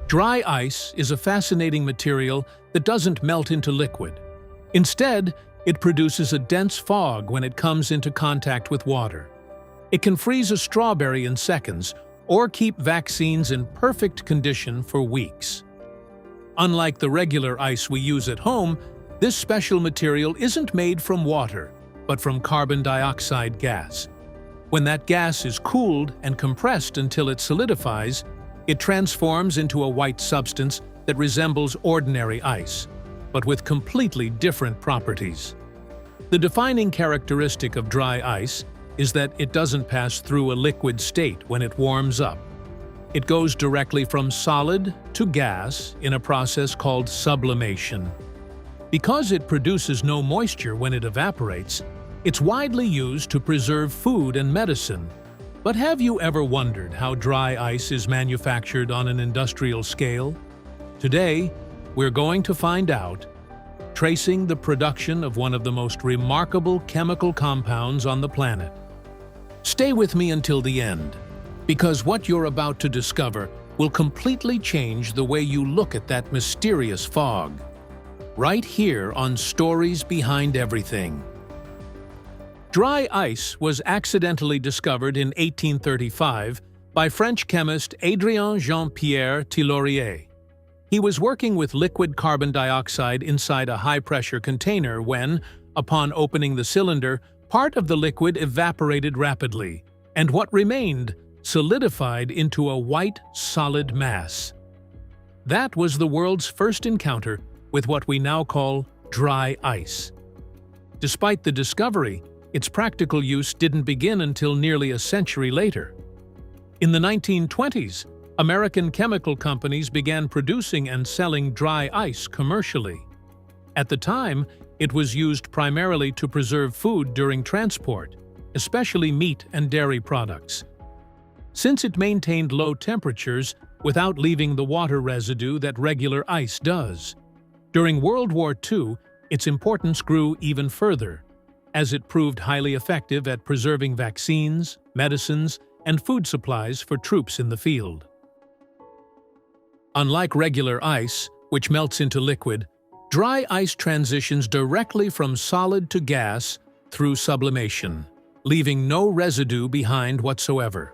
Dry ice is a fascinating material that doesn't melt into liquid. Instead, it produces a dense fog when it comes into contact with water. It can freeze a strawberry in seconds or keep vaccines in perfect condition for weeks. Unlike the regular ice we use at home, this special material isn't made from water, but from carbon dioxide gas. When that gas is cooled and compressed until it solidifies, it transforms into a white substance that resembles ordinary ice, but with completely different properties. The defining characteristic of dry ice is that it doesn't pass through a liquid state when it warms up. It goes directly from solid to gas in a process called sublimation. Because it produces no moisture when it evaporates, it's widely used to preserve food and medicine. But have you ever wondered how dry ice is manufactured on an industrial scale? Today, we're going to find out, tracing the production of one of the most remarkable chemical compounds on the planet. Stay with me until the end, because what you're about to discover will completely change the way you look at that mysterious fog. Right here on Stories Behind Everything. Dry ice was accidentally discovered in 1835 by French chemist Adrien Jean-Pierre Tillorier. He was working with liquid carbon dioxide inside a high-pressure container when, upon opening the cylinder, part of the liquid evaporated rapidly, and what remained solidified into a white, solid mass. That was the world's first encounter with what we now call dry ice. Despite the discovery, its practical use didn't begin until nearly a century later. In the 1920s, American chemical companies began producing and selling dry ice commercially. At the time, it was used primarily to preserve food during transport, especially meat and dairy products. Since it maintained low temperatures without leaving the water residue that regular ice does. During World War II, its importance grew even further, as it proved highly effective at preserving vaccines, medicines, and food supplies for troops in the field. Unlike regular ice, which melts into liquid, dry ice transitions directly from solid to gas through sublimation, leaving no residue behind whatsoever.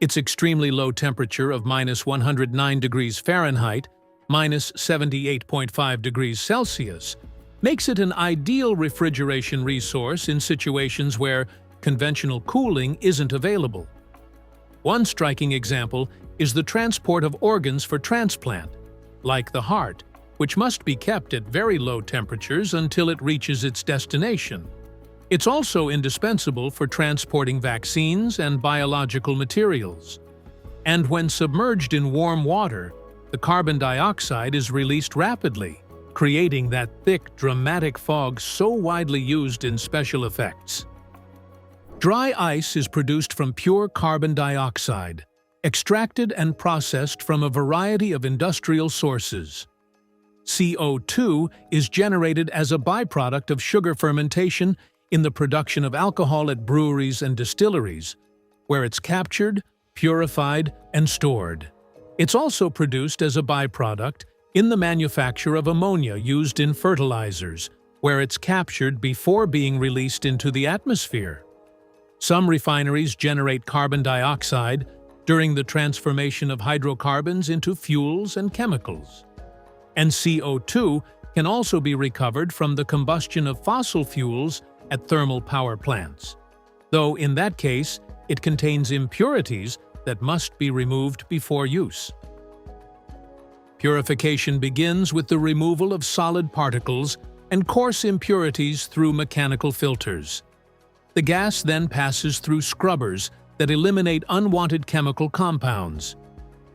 Its extremely low temperature of -109 degrees Fahrenheit, -78.5 degrees Celsius, makes it an ideal refrigeration resource in situations where conventional cooling isn't available. One striking example is the transport of organs for transplant, like the heart, which must be kept at very low temperatures until it reaches its destination. It's also indispensable for transporting vaccines and biological materials. And when submerged in warm water, the carbon dioxide is released rapidly, creating that thick, dramatic fog so widely used in special effects. Dry ice is produced from pure carbon dioxide, extracted and processed from a variety of industrial sources. CO2 is generated as a byproduct of sugar fermentation in the production of alcohol at breweries and distilleries, where it's captured, purified, and stored. It's also produced as a byproduct in the manufacture of ammonia used in fertilizers, where it's captured before being released into the atmosphere. Some refineries generate carbon dioxide during the transformation of hydrocarbons into fuels and chemicals. And CO2 can also be recovered from the combustion of fossil fuels at thermal power plants, though in that case, it contains impurities that must be removed before use. Purification begins with the removal of solid particles and coarse impurities through mechanical filters. The gas then passes through scrubbers that eliminate unwanted chemical compounds.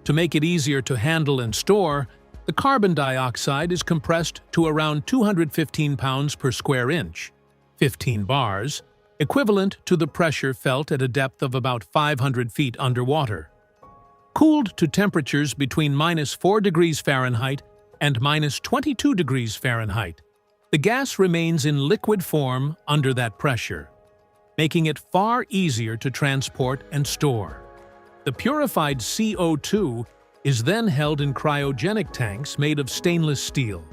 To make it easier to handle and store, the carbon dioxide is compressed to around 215 pounds per square inch, 15 bars, equivalent to the pressure felt at a depth of about 500 feet underwater. Cooled to temperatures between -4 degrees Fahrenheit and -22 degrees Fahrenheit, the gas remains in liquid form under that pressure, making it far easier to transport and store. The purified CO2 is then held in cryogenic tanks made of stainless steel,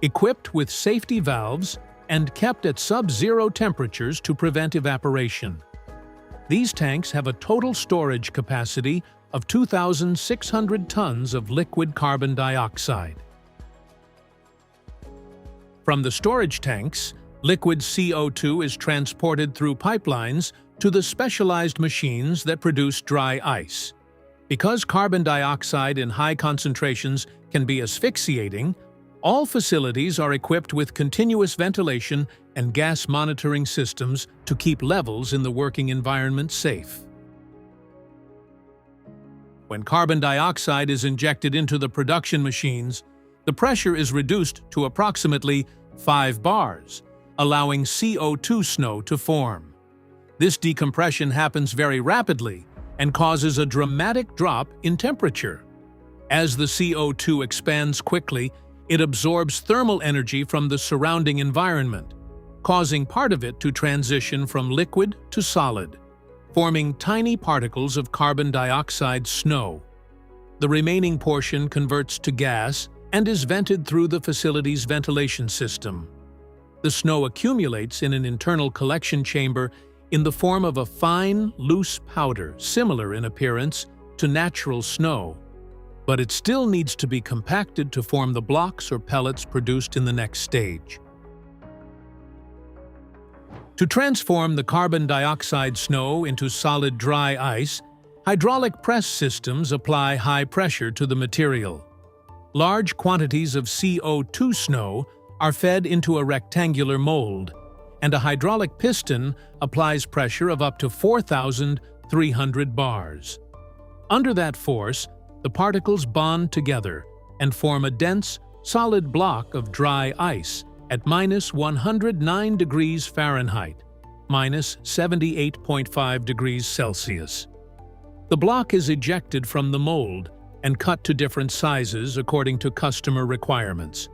equipped with safety valves and kept at sub-zero temperatures to prevent evaporation. These tanks have a total storage capacity of 2,600 tons of liquid carbon dioxide. From the storage tanks, liquid CO2 is transported through pipelines to the specialized machines that produce dry ice. Because carbon dioxide in high concentrations can be asphyxiating, all facilities are equipped with continuous ventilation and gas monitoring systems to keep levels in the working environment safe. When carbon dioxide is injected into the production machines, the pressure is reduced to approximately 5 bars, allowing CO2 snow to form. This decompression happens very rapidly and causes a dramatic drop in temperature. As the CO2 expands quickly, it absorbs thermal energy from the surrounding environment, causing part of it to transition from liquid to solid, forming tiny particles of carbon dioxide snow. The remaining portion converts to gas and is vented through the facility's ventilation system. The snow accumulates in an internal collection chamber in the form of a fine, loose powder similar in appearance to natural snow, but it still needs to be compacted to form the blocks or pellets produced in the next stage. To transform the carbon dioxide snow into solid dry ice, hydraulic press systems apply high pressure to the material. Large quantities of CO2 snow are fed into a rectangular mold, and a hydraulic piston applies pressure of up to 4,300 bars. Under that force, the particles bond together and form a dense, solid block of dry ice at -109 degrees Fahrenheit, -78.5 degrees Celsius. The block is ejected from the mold and cut to different sizes according to customer requirements.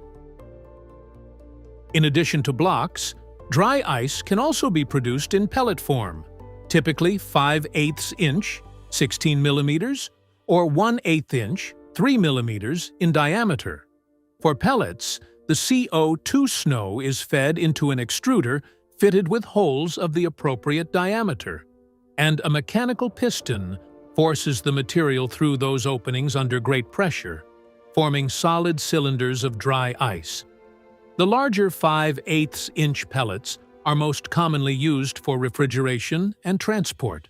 In addition to blocks, dry ice can also be produced in pellet form, typically 5/8 inch, 16 millimeters, or 1/8 inch, 3 millimeters in diameter. For pellets, the CO2 snow is fed into an extruder fitted with holes of the appropriate diameter, and a mechanical piston forces the material through those openings under great pressure, forming solid cylinders of dry ice. The larger 5/8 inch pellets are most commonly used for refrigeration and transport,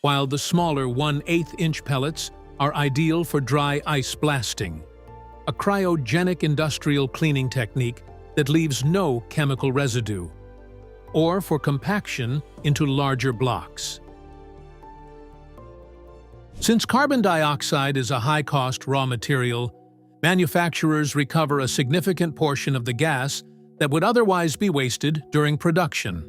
while the smaller 1/8 inch pellets are ideal for dry ice blasting, a cryogenic industrial cleaning technique that leaves no chemical residue, or for compaction into larger blocks. Since carbon dioxide is a high-cost raw material, manufacturers recover a significant portion of the gas that would otherwise be wasted during production.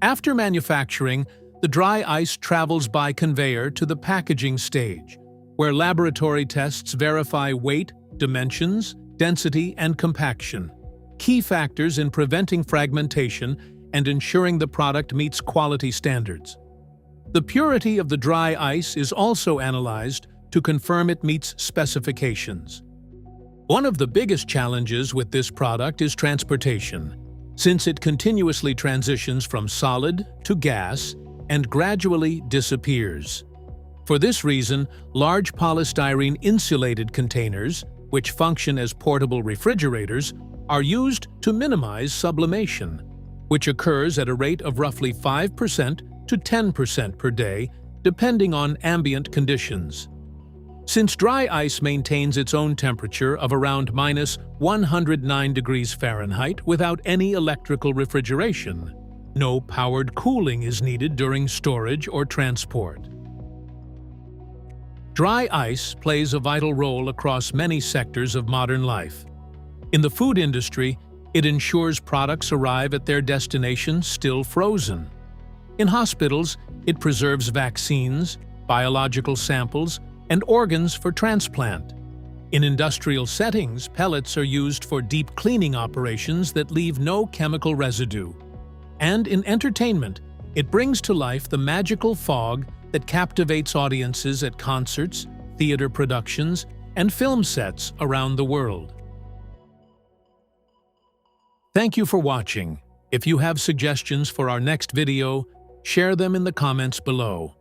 After manufacturing, the dry ice travels by conveyor to the packaging stage, where laboratory tests verify weight, dimensions, density, and compaction, key factors in preventing fragmentation and ensuring the product meets quality standards. The purity of the dry ice is also analyzed to confirm it meets specifications. One of the biggest challenges with this product is transportation, since it continuously transitions from solid to gas and gradually disappears. For this reason, large polystyrene insulated containers, which function as portable refrigerators, are used to minimize sublimation, which occurs at a rate of roughly 5% to 10% per day, depending on ambient conditions. Since dry ice maintains its own temperature of around -109 degrees Fahrenheit without any electrical refrigeration, no powered cooling is needed during storage or transport. Dry ice plays a vital role across many sectors of modern life. In the food industry, it ensures products arrive at their destination still frozen. In hospitals, it preserves vaccines, biological samples, and organs for transplant. In industrial settings, pellets are used for deep cleaning operations that leave no chemical residue. And in entertainment, it brings to life the magical fog that captivates audiences at concerts, theater productions, and film sets around the world. Thank you for watching. If you have suggestions for our next video, share them in the comments below.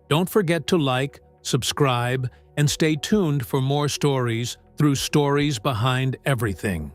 Don't forget to like, subscribe, and stay tuned for more stories through Stories Behind Everything.